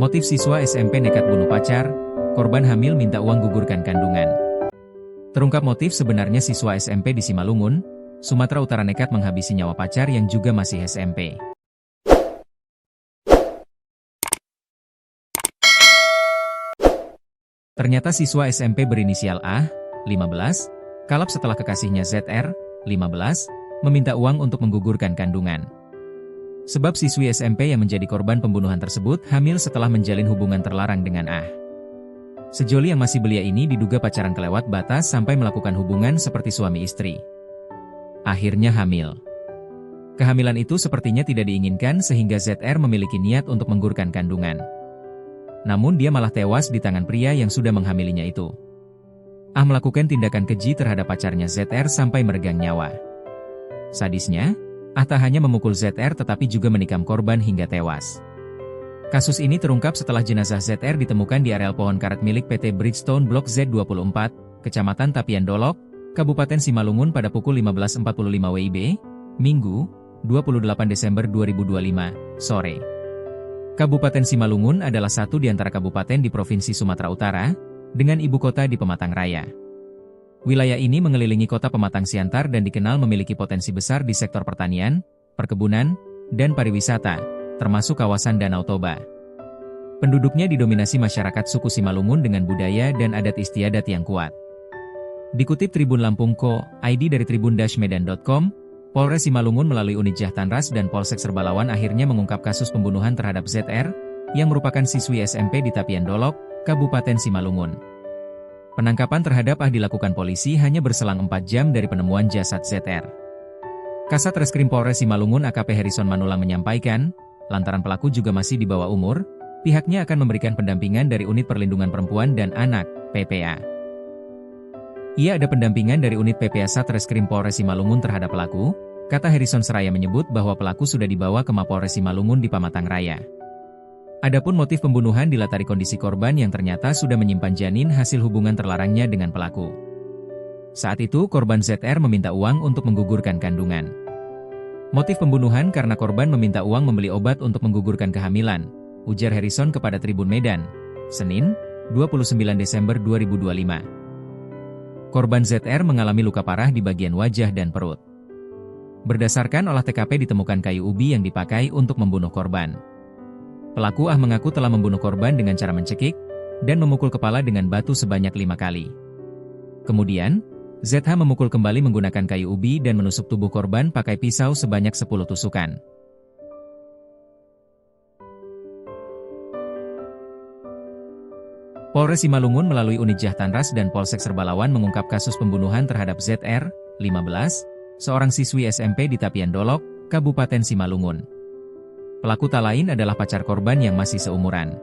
Motif siswa SMP nekat bunuh pacar, korban hamil minta uang gugurkan kandungan. Terungkap motif sebenarnya siswa SMP di Simalungun, Sumatera Utara nekat menghabisi nyawa pacar yang juga masih SMP. Ternyata siswa SMP berinisial A, 15, kalap setelah kekasihnya ZR, 15, meminta uang untuk menggugurkan kandungan. Sebab siswi SMP yang menjadi korban pembunuhan tersebut hamil setelah menjalin hubungan terlarang dengan A. Sejoli yang masih belia ini diduga pacaran kelewat batas sampai melakukan hubungan seperti suami istri. Akhirnya hamil. Kehamilan itu sepertinya tidak diinginkan sehingga ZR memiliki niat untuk menggugurkan kandungan. Namun dia malah tewas di tangan pria yang sudah menghamilinya itu. A melakukan tindakan keji terhadap pacarnya ZR sampai meregang nyawa. Sadisnya, A tak hanya memukul ZR tetapi juga menikam korban hingga tewas. Kasus ini terungkap setelah jenazah ZR ditemukan di areal pohon karet milik PT Bridgestone Blok Z24, Kecamatan Tapian Dolok, Kabupaten Simalungun pada pukul 15.45 WIB, Minggu, 28 Desember 2025, sore. Kabupaten Simalungun adalah satu di antara kabupaten di Provinsi Sumatera Utara, dengan ibu kota di Pematang Raya. Wilayah ini mengelilingi kota Pematang Siantar dan dikenal memiliki potensi besar di sektor pertanian, perkebunan, dan pariwisata, termasuk kawasan Danau Toba. Penduduknya didominasi masyarakat suku Simalungun dengan budaya dan adat istiadat yang kuat. Dikutip Tribun Lampung Co. ID dari tribun-medan.com, Polres Simalungun melalui unit Jahtanras dan Polsek Serbalawan akhirnya mengungkap kasus pembunuhan terhadap ZR, yang merupakan siswi SMP di Tapian Dolok, Kabupaten Simalungun. Penangkapan terhadap A dilakukan polisi hanya berselang 4 jam dari penemuan jasad ZR. Kasat Reskrim Polres Simalungun AKP Harrison Manulang menyampaikan, lantaran pelaku juga masih di bawah umur, pihaknya akan memberikan pendampingan dari Unit Perlindungan Perempuan dan Anak, PPA. Ia ada pendampingan dari Unit PPA Satreskrim Polres Simalungun terhadap pelaku, kata Harrison seraya menyebut bahwa pelaku sudah dibawa ke Mapolres Simalungun di Pematang Raya. Adapun motif pembunuhan dilatari kondisi korban yang ternyata sudah menyimpan janin hasil hubungan terlarangnya dengan pelaku. Saat itu korban ZR meminta uang untuk menggugurkan kandungan. Motif pembunuhan karena korban meminta uang membeli obat untuk menggugurkan kehamilan, ujar Harrison kepada Tribun Medan, Senin, 29 Desember 2025. Korban ZR mengalami luka parah di bagian wajah dan perut. Berdasarkan olah TKP ditemukan kayu ubi yang dipakai untuk membunuh korban. Pelaku A mengaku telah membunuh korban dengan cara mencekik, dan memukul kepala dengan batu sebanyak 5 kali. Kemudian, ZH memukul kembali menggunakan kayu ubi dan menusuk tubuh korban pakai pisau sebanyak 10 tusukan. Polres Simalungun melalui unit Jahtanras dan Polsek Serbalawan mengungkap kasus pembunuhan terhadap ZR, 15, seorang siswi SMP di Tapian Dolok, Kabupaten Simalungun. Pelaku tak lain adalah pacar korban yang masih seumuran.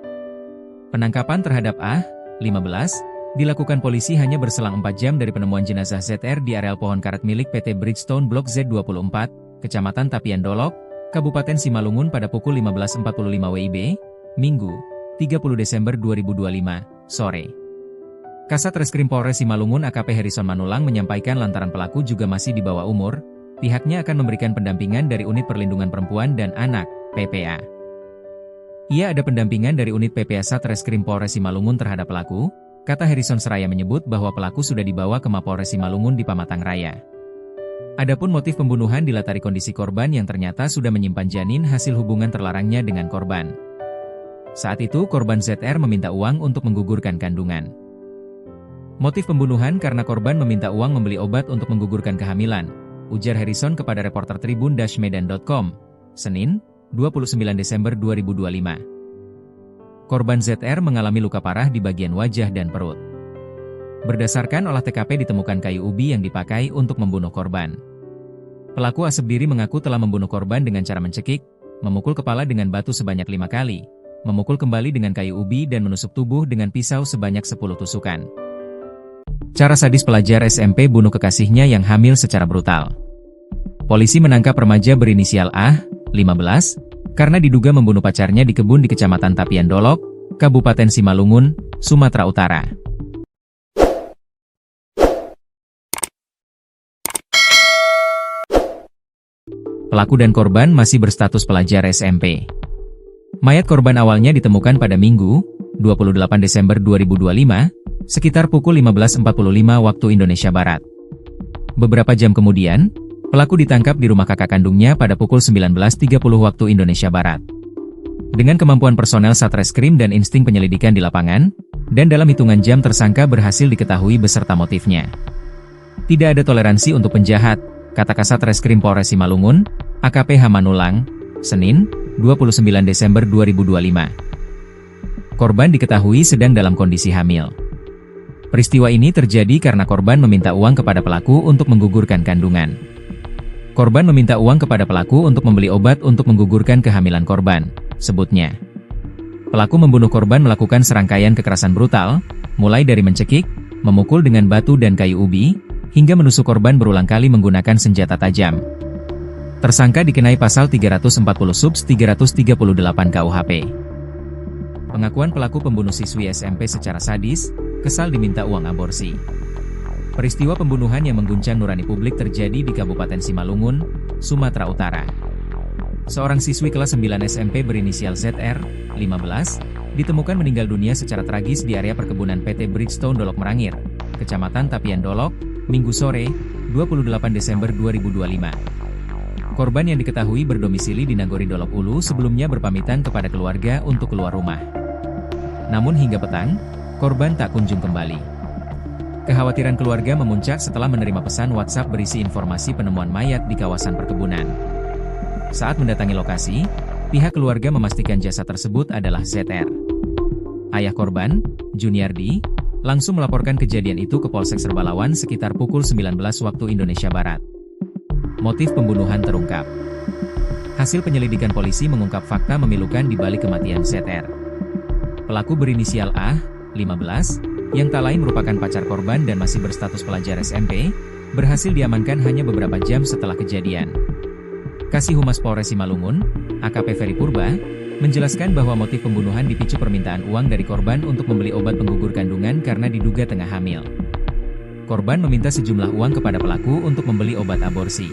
Penangkapan terhadap A, 15, dilakukan polisi hanya berselang 4 jam dari penemuan jenazah ZR di areal pohon karet milik PT Bridgestone Blok Z24, Kecamatan Tapian Dolok, Kabupaten Simalungun pada pukul 15.45 WIB, Minggu, 30 Desember 2025, sore. Kasat Reskrim Polres Simalungun AKP Harrison Manulang menyampaikan lantaran pelaku juga masih di bawah umur, pihaknya akan memberikan pendampingan dari Unit Perlindungan Perempuan dan Anak, PPA. Ia ada pendampingan dari Unit PPA Satreskrim Polres Simalungun terhadap pelaku, kata Harrison seraya menyebut bahwa pelaku sudah dibawa ke Mapolres Simalungun di Pematang Raya. Adapun motif pembunuhan dilatari kondisi korban yang ternyata sudah menyimpan janin hasil hubungan terlarangnya dengan korban. Saat itu korban ZR meminta uang untuk menggugurkan kandungan. Motif pembunuhan karena korban meminta uang membeli obat untuk menggugurkan kehamilan, ujar Harrison kepada reporter Tribun-Medan.com, Senin, 29 Desember 2025. Korban ZR mengalami luka parah di bagian wajah dan perut. Berdasarkan olah TKP ditemukan kayu ubi yang dipakai untuk membunuh korban. Pelaku A sendiri mengaku telah membunuh korban dengan cara mencekik, memukul kepala dengan batu sebanyak 5 kali, memukul kembali dengan kayu ubi dan menusuk tubuh dengan pisau sebanyak 10 tusukan. Cara sadis pelajar SMP bunuh kekasihnya yang hamil secara brutal. Polisi menangkap remaja berinisial A, 15, karena diduga membunuh pacarnya di kebun di Kecamatan Tapian Dolok, Kabupaten Simalungun, Sumatera Utara. Pelaku dan korban masih berstatus pelajar SMP. Mayat korban awalnya ditemukan pada Minggu, 28 Desember 2025, sekitar pukul 15.45 waktu Indonesia Barat. Beberapa jam kemudian, pelaku ditangkap di rumah kakak kandungnya pada pukul 19.30 waktu Indonesia Barat. Dengan kemampuan personel Satreskrim dan insting penyelidikan di lapangan, dan dalam hitungan jam tersangka berhasil diketahui beserta motifnya. Tidak ada toleransi untuk penjahat, kata Kasat Reskrim Polres Simalungun, AKP Hamanulang, Senin, 29 Desember 2025. Korban diketahui sedang dalam kondisi hamil. Peristiwa ini terjadi karena korban meminta uang kepada pelaku untuk menggugurkan kandungan. Korban meminta uang kepada pelaku untuk membeli obat untuk menggugurkan kehamilan korban, sebutnya. Pelaku membunuh korban melakukan serangkaian kekerasan brutal, mulai dari mencekik, memukul dengan batu dan kayu ubi, hingga menusuk korban berulang kali menggunakan senjata tajam. Tersangka dikenai pasal 340 subs 338 KUHP. Pengakuan pelaku pembunuh siswi SMP secara sadis, kesal diminta uang aborsi. Peristiwa pembunuhan yang mengguncang nurani publik terjadi di Kabupaten Simalungun, Sumatera Utara. Seorang siswi kelas 9 SMP berinisial ZR, 15, ditemukan meninggal dunia secara tragis di area perkebunan PT Bridgestone Dolok Merangir, Kecamatan Tapian Dolok, Minggu sore, 28 Desember 2025. Korban yang diketahui berdomisili di Nagori Dolok Ulu sebelumnya berpamitan kepada keluarga untuk keluar rumah. Namun hingga petang, korban tak kunjung kembali. Kekhawatiran keluarga memuncak setelah menerima pesan WhatsApp berisi informasi penemuan mayat di kawasan perkebunan. Saat mendatangi lokasi, pihak keluarga memastikan jasad tersebut adalah ZR. Ayah korban, Juniardi, langsung melaporkan kejadian itu ke Polsek Serbalawan sekitar pukul 19 waktu Indonesia Barat. Motif pembunuhan terungkap. Hasil penyelidikan polisi mengungkap fakta memilukan di balik kematian ZR. Pelaku berinisial A, 15, yang tak lain merupakan pacar korban dan masih berstatus pelajar SMP, berhasil diamankan hanya beberapa jam setelah kejadian. Kasih Humas Polres Simalungun, AKP Ferry Purba, menjelaskan bahwa motif pembunuhan dipicu permintaan uang dari korban untuk membeli obat penggugur kandungan karena diduga tengah hamil. Korban meminta sejumlah uang kepada pelaku untuk membeli obat aborsi.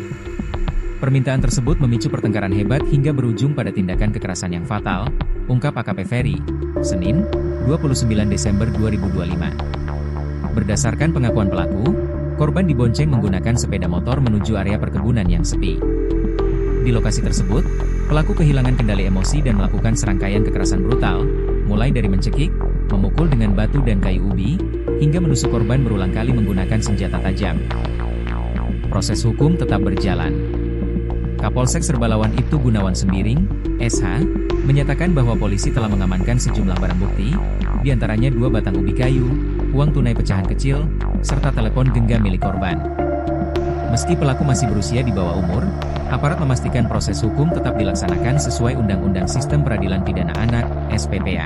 Permintaan tersebut memicu pertengkaran hebat hingga berujung pada tindakan kekerasan yang fatal, ungkap AKP Ferry, Senin, 29 Desember 2025. Berdasarkan pengakuan pelaku, korban dibonceng menggunakan sepeda motor menuju area perkebunan yang sepi. Di lokasi tersebut, pelaku kehilangan kendali emosi dan melakukan serangkaian kekerasan brutal, mulai dari mencekik, memukul dengan batu dan kayu ubi, hingga menusuk korban berulang kali menggunakan senjata tajam. Proses hukum tetap berjalan. Kapolsek Serbalawan Ibtu Gunawan Sembiring, SH, menyatakan bahwa polisi telah mengamankan sejumlah barang bukti, diantaranya 2 batang ubi kayu, uang tunai pecahan kecil, serta telepon genggam milik korban. Meski pelaku masih berusia di bawah umur, aparat memastikan proses hukum tetap dilaksanakan sesuai Undang-Undang Sistem Peradilan Pidana Anak, SPPA.